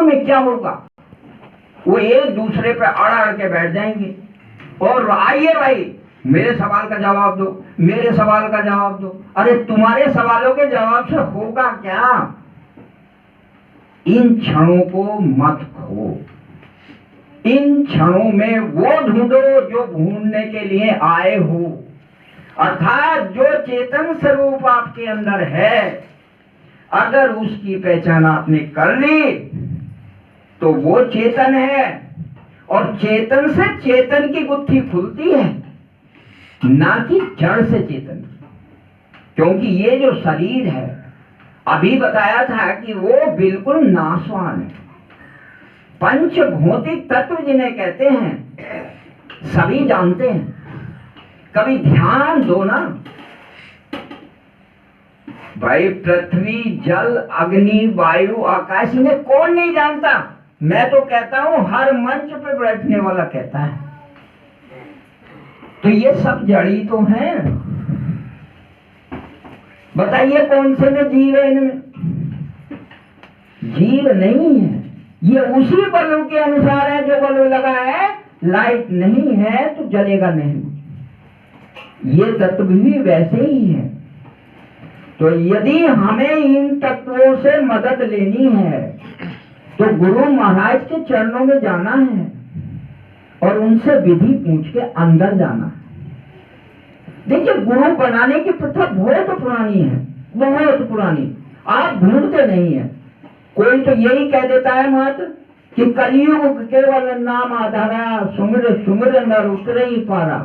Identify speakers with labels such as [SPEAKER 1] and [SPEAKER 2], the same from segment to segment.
[SPEAKER 1] में क्या होगा, वो एक दूसरे पे अड़ अड़ के बैठ जाएंगे और आइए भाई मेरे सवाल का जवाब दो, मेरे सवाल का जवाब दो। अरे तुम्हारे सवालों के जवाब से होगा क्या? इन क्षणों को मत खो, इन क्षणों में वो ढूंढो जो ढूंढने के लिए आए हो, अर्थात जो चेतन स्वरूप आपके अंदर है। अगर उसकी पहचान आपने कर ली तो वो चेतन है, और चेतन से चेतन की गुत्थी खुलती है, ना कि जड़ से चेतन। क्योंकि ये जो शरीर है, अभी बताया था कि वो बिल्कुल नाशवान है। पंच भौतिक तत्व जिन्हें कहते हैं सभी जानते हैं। कभी ध्यान दो ना भाई, पृथ्वी जल अग्नि वायु आकाश, इन्हें कौन नहीं जानता? मैं तो कहता हूं हर मंच पे बैठने वाला कहता है। तो ये सब जड़ी तो हैं। बताइए कौन से में जीव है? इनमें जीव नहीं है। ये उसी बल्ब के अनुसार है, जो बल्ब लगा है लाइट नहीं है तो जलेगा नहीं। ये तत्व भी वैसे ही है। तो यदि हमें इन तत्वों से मदद लेनी है तो गुरु महाराज के चरणों में जाना है और उनसे विधि पूछ के अंदर जाना है। देखिए, गुरु बनाने की प्रथा बहुत पुरानी है, बहुत पुरानी। आप ढूंढते नहीं है। कोई तो यही कह देता है मात्र कि कलयुग केवल नाम आधारा, सुमिर सुमिर नर उतरे ही पारा।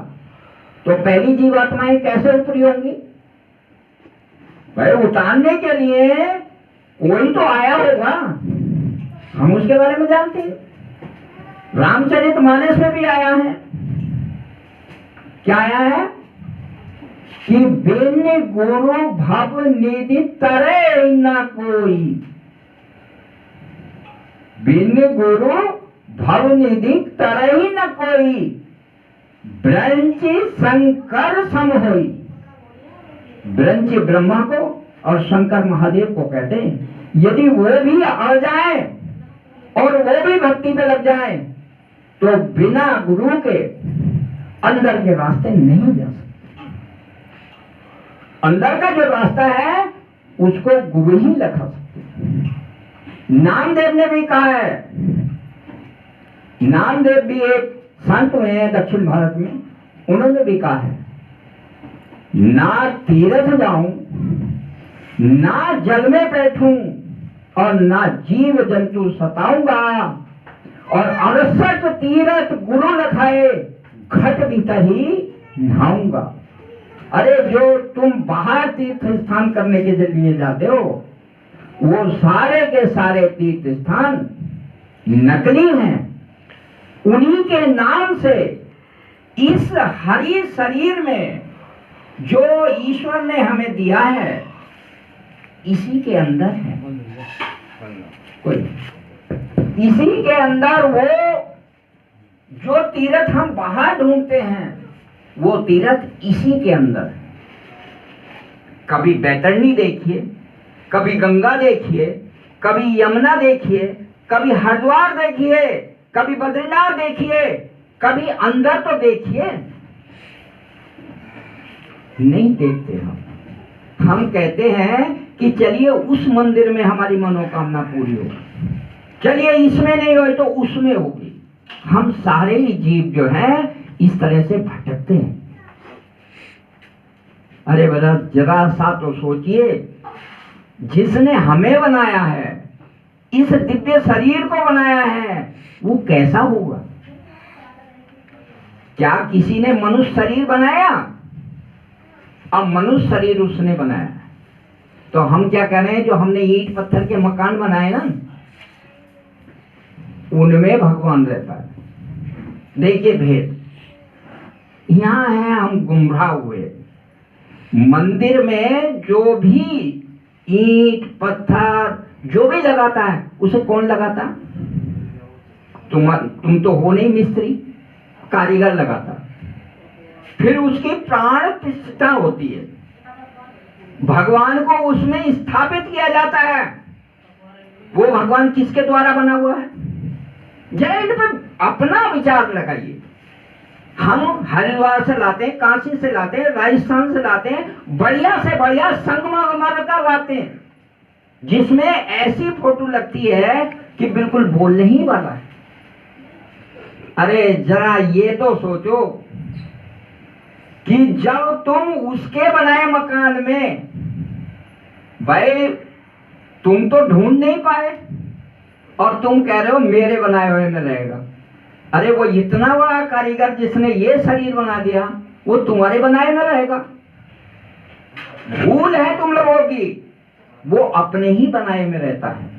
[SPEAKER 1] तो पहली जीवात्माएं कैसे उतरी होंगी भाई? उतारने के लिए कोई तो आया होगा, हम उसके बारे में जानते हैं। रामचरितमानस में भी आया है। क्या आया है कि बिन गुरु भव निधि तरे न कोई, बिन गुरु भव निधि तरे ही न कोई, ब्रंची शंकर सम होई। ब्रंची ब्रह्मा को और शंकर महादेव को कहते हैं। यदि वो भी अड़ जाए और वो भी भक्ति पे लग जाए तो बिना गुरु के अंदर के रास्ते नहीं जा सकते। अंदर का जो रास्ता है उसको गुरु ही लखा सकते। नामदेव ने भी कहा है, नामदेव भी एक संत हुए हैं दक्षिण भारत में, उन्होंने भी कहा है, ना तीर्थ जाऊं, ना जल में बैठूं और ना जीव जंतु सताऊंगा, और 68 तीर्थ गुरु लखाए, घट भीतर ही नहाऊंगा। अरे जो तुम बाहर तीर्थ स्थान करने के लिए जाते हो, वो सारे के सारे तीर्थ स्थान नकली हैं। उन्हीं के नाम से इस हरी शरीर में जो ईश्वर ने हमें दिया है, इसी के अंदर है कोई, इसी के अंदर वो जो तीर्थ हम बाहर ढूंढते हैं, वो तीर्थ इसी के अंदर है। कभी बैतरणी देखिए, कभी गंगा देखिए, कभी यमुना देखिए, कभी हरिद्वार देखिए, कभी बद्रीनाथ देखिए, कभी अंदर तो देखिए। नहीं देखते हम कहते हैं कि चलिए उस मंदिर में हमारी मनोकामना पूरी हो, चलिए इसमें नहीं हुई तो उसमें होगी। हम सारे ही जीव जो हैं इस तरह से भटकते हैं। अरे बड़ा जरा सा तो सोचिए, जिसने हमें बनाया है, इस दिव्य शरीर को बनाया है, वो कैसा होगा? क्या किसी ने मनुष्य शरीर बनाया? अब मनुष्य शरीर उसने बनाया, तो हम क्या कह रहे हैं, जो हमने ईंट पत्थर के मकान बनाए ना, उनमें भगवान रहता है। देखिए भेद यहां है, हम गुमराह हुए। मंदिर में जो भी ईंट पत्थर जो भी लगाता है, उसे कौन लगाता? तुम तो हो नहीं मिस्त्री, कारीगर लगाता। फिर उसकी प्राण प्रतिष्ठा होती है, भगवान को उसमें स्थापित किया जाता है। वो भगवान किसके द्वारा बना हुआ है? जरा इन पर अपना विचार लगाइए। हम हरिद्वार से लाते हैं, काशी से लाते हैं, राजस्थान से लाते हैं, बढ़िया से बढ़िया संगमरमर का लाते हैं, जिसमें ऐसी फोटो लगती है कि बिल्कुल बोलने ही वाला है। अरे जरा ये तो सोचो कि जब तुम उसके बनाए मकान में, भाई तुम तो ढूंढ नहीं पाए और तुम कह रहे हो मेरे बनाए हुए में रहेगा। अरे वो इतना बड़ा कारीगर जिसने ये शरीर बना दिया, वो तुम्हारे बनाए में रहेगा? भूल है तुम लोगों की, वो अपने ही बनाए में रहता है।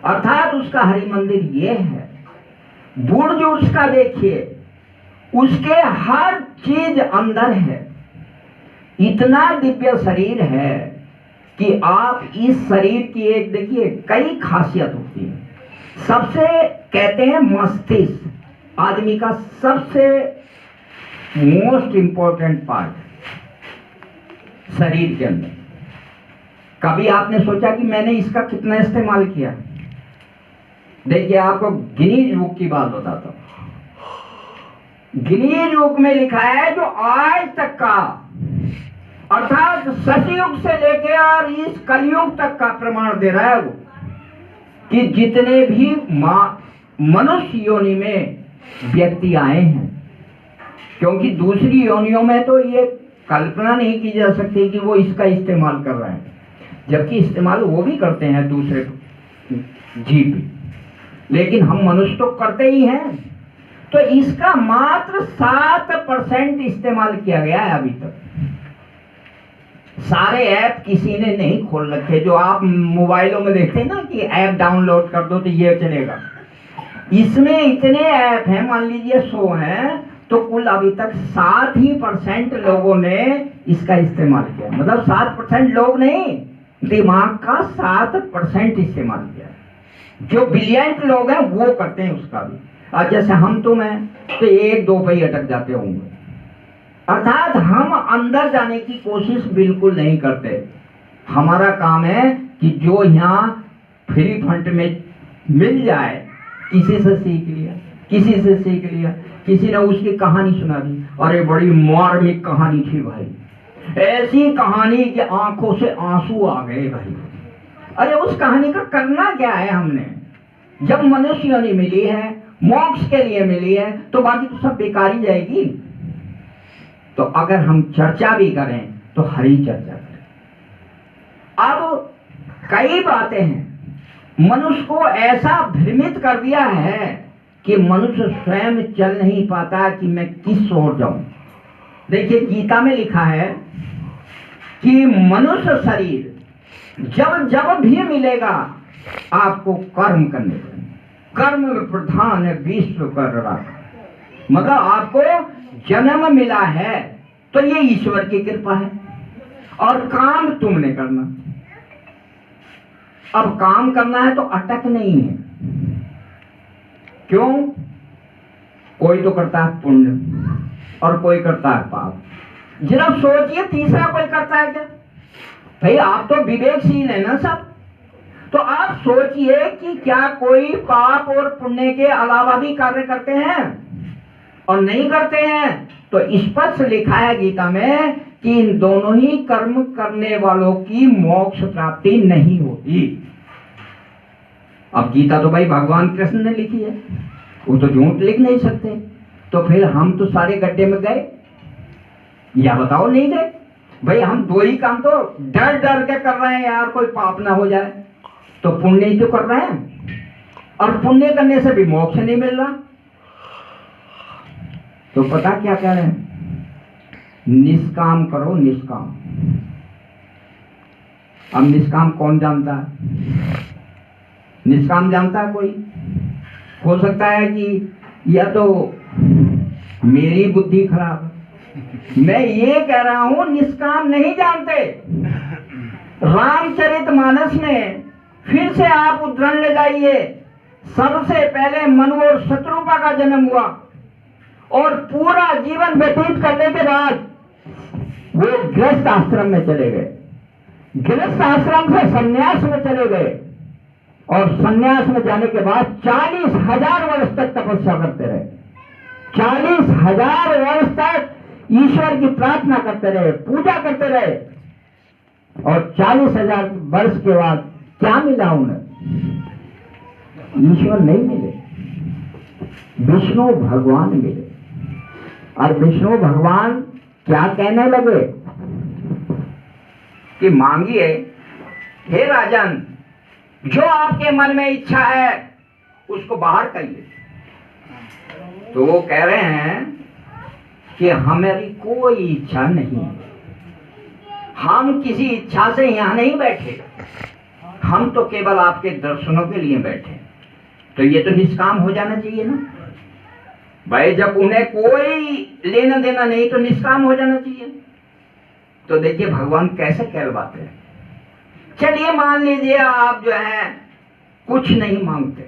[SPEAKER 1] अर्थात उसका हरि मंदिर ये है। बुर्ज उसका देखिए, उसके हर चीज अंदर है। इतना दिव्य शरीर है कि आप इस शरीर की एक देखिए कई खासियत होती है। सबसे कहते हैं मस्तिष्क आदमी का सबसे मोस्ट इंपॉर्टेंट पार्ट शरीर के अंदर। कभी आपने सोचा कि मैंने इसका कितना इस्तेमाल किया? देखिए आपको गिनीज बुक की बात बताता हूं। गिनीज बुक में लिखा है जो आज तक का, अर्थात सतयुग से लेकर और इस कलयुग तक का प्रमाण दे रहा है वो, कि जितने भी मनुष्य योनि में व्यक्ति आए हैं, क्योंकि दूसरी योनियों में तो ये कल्पना नहीं की जा सकती कि वो इसका इस्तेमाल कर रहे हैं, जबकि इस्तेमाल वो भी करते हैं दूसरे जीव, लेकिन हम मनुष्य तो करते ही हैं। तो इसका मात्र 7% इस्तेमाल किया गया है अभी तक। सारे ऐप किसी ने नहीं खोल रखे। जो आप मोबाइलों में देखते हैं ना कि ऐप डाउनलोड कर दो तो ये चलेगा, इसमें इतने ऐप हैं, मान लीजिए 100 हैं, तो कुल अभी तक 7% लोगों ने इसका इस्तेमाल किया। मतलब 7% लोग नहीं, दिमाग का 7% इस्तेमाल किया। जो ब्रिलियंट लोग हैं वो करते हैं उसका भी। और जैसे हम तुम हैं तो 1-2 पे ही अटक जाते होंगे। अर्थात हम अंदर जाने की कोशिश बिल्कुल नहीं करते। हमारा काम है कि जो यहाँ फ्री फंड में मिल जाए, किसी से सीख लिया, किसी से सीख लिया, किसी ने उसकी कहानी सुना दी, अरे बड़ी मार्मिक कहानी थी भाई, ऐसी कहानी कि आंखों से आंसू आ गए भाई। अरे उस कहानी का करना क्या है हमने? जब मनुष्य योनि मिली है, मोक्ष के लिए मिली है, तो बाकी तो सब बेकार ही जाएगी। तो अगर हम चर्चा भी करें तो हरी चर्चा करें। अब कई बातें हैं, मनुष्य को ऐसा भ्रमित कर दिया है कि मनुष्य स्वयं चल नहीं पाता कि मैं किस ओर जाऊं। देखिए गीता में लिखा है कि मनुष्य शरीर जब जब भी मिलेगा आपको कर्म करने पड़ेंगे। कर्म प्रधान है विश्व कर रहा, मतलब आपको जन्म मिला है तो ये ईश्वर की कृपा है, और काम तुमने करना। अब काम करना है तो अटक नहीं है। क्यों? कोई तो करता है पुण्य और कोई करता है पाप। जरा सोचिए, तीसरा कोई करता है क्या? भाई आप तो विवेकशील है ना सब, तो आप सोचिए कि क्या कोई पाप और पुण्य के अलावा भी कार्य करते हैं? और नहीं करते हैं। तो स्पष्ट लिखा है गीता में कि इन दोनों ही कर्म करने वालों की मोक्ष प्राप्ति नहीं होती। अब गीता तो भाई भगवान कृष्ण ने लिखी है, वो तो झूठ लिख नहीं सकते। तो फिर हम तो सारे गड्ढे में गए, या बताओ नहीं गए? भाई हम 2 ही काम तो डर डर के कर रहे हैं यार, कोई पाप ना हो जाए, तो पुण्य ही तो कर रहे हैं, और पुण्य करने से भी मोक्ष नहीं मिल रहा। तो पता क्या कह रहे हैं? निष्काम करो, निष्काम। अब निष्काम कौन जानता है? निष्काम जानता है कोई? हो सकता है कि या तो मेरी बुद्धि खराब है, मैं ये कह रहा हूं निष्काम नहीं जानते। रामचरितमानस में फिर से आप उद्धरण ले जाइए, सबसे पहले मनु और शत्रुपा का जन्म हुआ, और पूरा जीवन व्यतीत करने के बाद वो गृहस्थ आश्रम में चले गए, गृहस्थ आश्रम से संन्यास में चले गए। और सन्यास में जाने के बाद 40,000 वर्ष तक तपस्या करते रहे। 40,000 वर्ष तक ईश्वर की प्रार्थना करते रहे, पूजा करते रहे। और 40,000 वर्ष के बाद क्या मिला उन्हें? ईश्वर नहीं मिले, विष्णु भगवान मिले। और विष्णु भगवान क्या कहने लगे कि मांगिए हे राजन, जो आपके मन में इच्छा है उसको बाहर करिए। तो वो कह रहे हैं कि हमारी कोई इच्छा नहीं, हम किसी इच्छा से यहां नहीं बैठे, हम तो केवल आपके दर्शनों के लिए बैठे। तो ये तो निष्काम हो जाना चाहिए ना भाई, जब उन्हें कोई लेना देना नहीं तो निष्काम हो जाना चाहिए। तो देखिए भगवान कैसे कहलवाते हैं। चलिए मान लीजिए आप जो है कुछ नहीं मांगते,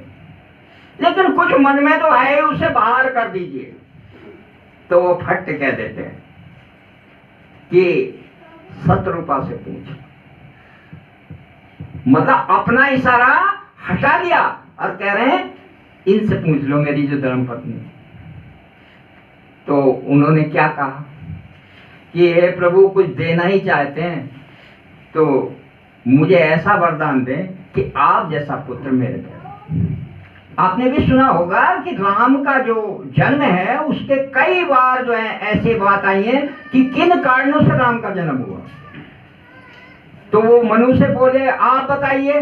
[SPEAKER 1] लेकिन कुछ मन में तो है, उसे बाहर कर दीजिए। तो वो फट कह देते हैं कि शत्रुपा से पूछ, मतलब अपना इशारा हटा दिया और कह रहे हैं इनसे पूछ लो मेरी जो धर्म पत्नी। तो उन्होंने क्या कहा कि हे प्रभु, कुछ देना ही चाहते हैं तो मुझे ऐसा वरदान दें कि आप जैसा पुत्र मेरे दे। आपने भी सुना होगा कि राम का जो जन्म है उसके कई बार जो है ऐसी बात आई है कि किन कारणों से राम का जन्म हुआ। तो वो मनु से बोले आप बताइए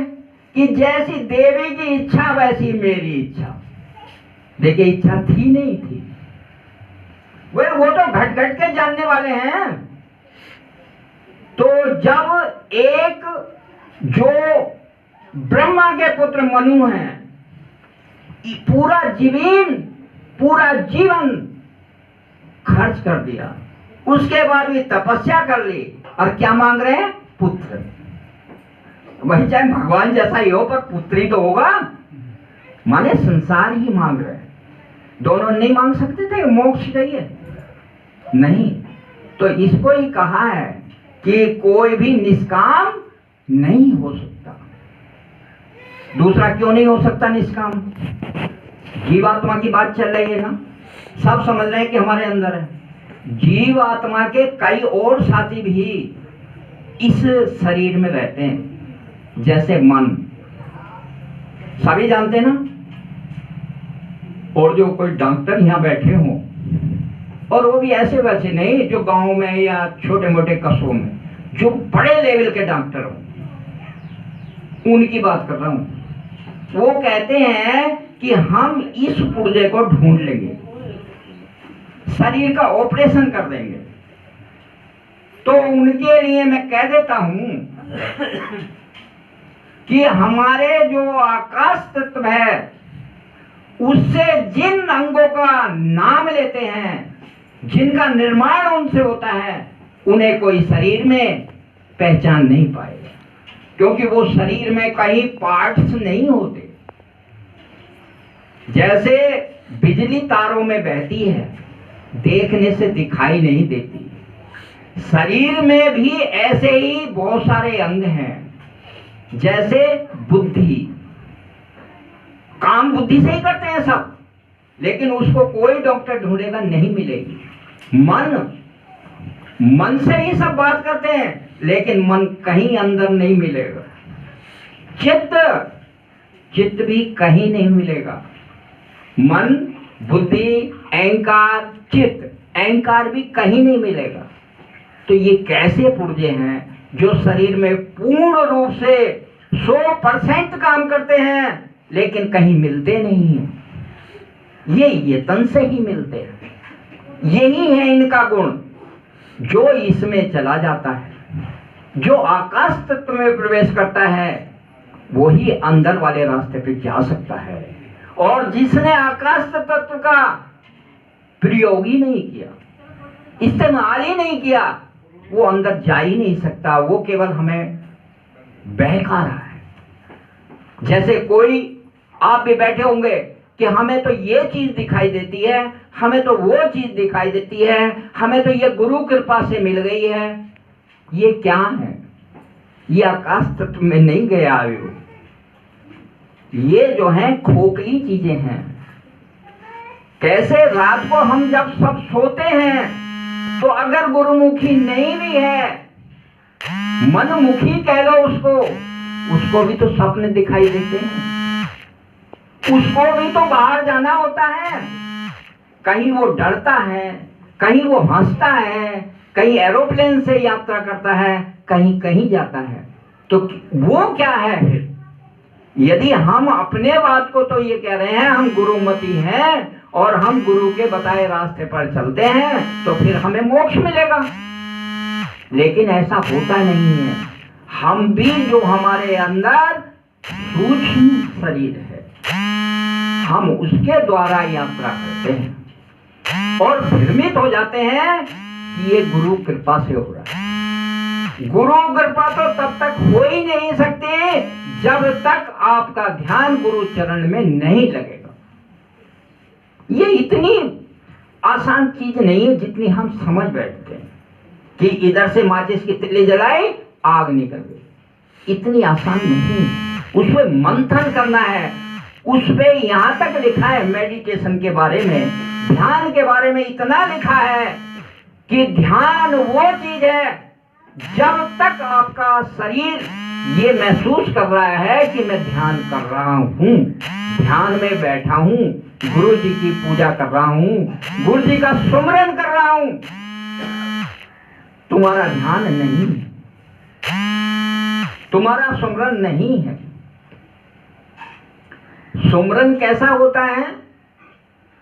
[SPEAKER 1] कि जैसी देवी की इच्छा वैसी मेरी इच्छा। देखिए इच्छा थी नहीं थी, वो तो घट घट के जानने वाले हैं। तो जब एक जो ब्रह्मा के पुत्र मनु हैं, पूरा जीवन खर्च कर दिया, उसके बाद भी तपस्या कर ली और क्या मांग रहे हैं? पुत्र। वही चाहे भगवान जैसा ही हो पर पुत्र ही तो होगा, माने संसार ही मांग रहे हैं। दोनों नहीं मांग सकते थे मोक्ष चाहिए? नहीं। तो इसको ही कहा है कि कोई भी निष्काम नहीं हो सकता। दूसरा क्यों नहीं हो सकता निष्काम? जीवात्मा की बात चल रही है ना, सब समझ रहे हैं कि हमारे अंदर है। जीवात्मा के कई और साथी भी इस शरीर में रहते हैं, जैसे मन, सभी जानते हैं ना। और जो कोई डॉक्टर यहाँ बैठे हों, और वो भी ऐसे वैसे नहीं जो गांव में या छोटे मोटे कस्बों में, जो बड़े लेवल के डॉक्टर हों, उनकी बात कर रहा हूं। वो कहते हैं कि हम इस पुर्जे को ढूंढ लेंगे, शरीर का ऑपरेशन कर देंगे। तो उनके लिए मैं कह देता हूं कि हमारे जो आकाश तत्व है उससे जिन अंगों का नाम लेते हैं, जिनका निर्माण उनसे होता है, उन्हें कोई शरीर में पहचान नहीं पाएगा, क्योंकि वो शरीर में कहीं पार्ट्स नहीं होते। जैसे बिजली तारों में बहती है, देखने से दिखाई नहीं देती, शरीर में भी ऐसे ही बहुत सारे अंग हैं। जैसे बुद्धि, काम बुद्धि से ही करते हैं सब, लेकिन उसको कोई डॉक्टर ढूंढेगा नहीं मिलेगी। मन से ही सब बात करते हैं, लेकिन मन कहीं अंदर नहीं मिलेगा। चित्त भी कहीं नहीं मिलेगा। मन, बुद्धि, अहंकार, चित्त, अहंकार भी कहीं नहीं मिलेगा। तो ये कैसे पुर्जे हैं जो शरीर में पूर्ण रूप से 100% काम करते हैं, लेकिन कहीं मिलते नहीं हैं। ये तन से ही मिलते हैं। यही है इनका गुण। जो इसमें चला जाता है, जो आकाश तत्व में प्रवेश करता है, वो ही अंदर वाले रास्ते पे जा सकता है। और जिसने आकाश तत्व का प्रयोग ही नहीं किया, इस्तेमाल ही नहीं किया, वो अंदर जा ही नहीं सकता। वो केवल हमें बहका रहा है। जैसे कोई, आप भी बैठे होंगे कि हमें तो ये चीज दिखाई देती है, हमें तो वो चीज दिखाई देती है, हमें तो ये गुरु कृपा से मिल गई है। ये क्या है? ये आकाश तत्व में नहीं गया हो। ये जो है खोखली चीजें हैं। कैसे रात को हम जब सब सोते हैं तो अगर गुरुमुखी नहीं भी है, मनमुखी कह लो उसको, उसको भी तो सपने दिखाई देते हैं, उसको भी तो बाहर जाना होता है। कहीं वो डरता है, कहीं वो हंसता है, कहीं एरोप्लेन से यात्रा करता है, कहीं कहीं जाता है। तो वो क्या है फिर? यदि हम अपने बात को तो ये कह रहे हैं हम गुरुमती हैं और हम गुरु के बताए रास्ते पर चलते हैं तो फिर हमें मोक्ष मिलेगा, लेकिन ऐसा होता नहीं है। हम भी जो हमारे अंदर सूक्ष्म शरीर है, हम उसके द्वारा यात्रा करते हैं और भ्रमित हो जाते हैं कि ये गुरु कृपा से हो रहा है। गुरु कृपा तो तब तक हो ही नहीं सकती जब तक आपका ध्यान गुरु चरण में नहीं लगेगा। ये इतनी आसान चीज नहीं है जितनी हम समझ बैठते हैं कि इधर से माचिस की तिल्ली जलाई आग निकल गई। इतनी आसान नहीं, उसमें मंथन करना है। उसमें यहां तक लिखा है मेडिटेशन के बारे में, ध्यान के बारे में इतना लिखा है कि ध्यान वो चीज है जब तक आपका शरीर ये महसूस कर रहा है कि मैं ध्यान कर रहा हूं, ध्यान में बैठा हूं, गुरु जी की पूजा कर रहा हूं, गुरु जी का सुमरन कर रहा हूं, तुम्हारा ध्यान नहीं है, तुम्हारा सुमरन नहीं है। सुमरन कैसा होता है?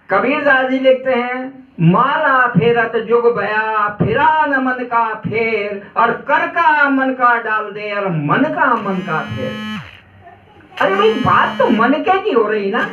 [SPEAKER 1] कबीरदास जी लिखते हैं, माला फेरत जुग भया, फिरा न मन का फेर, और कर का मन का डाल दे और मन का फेर। अरे भाई बात तो मन के की हो रही ना।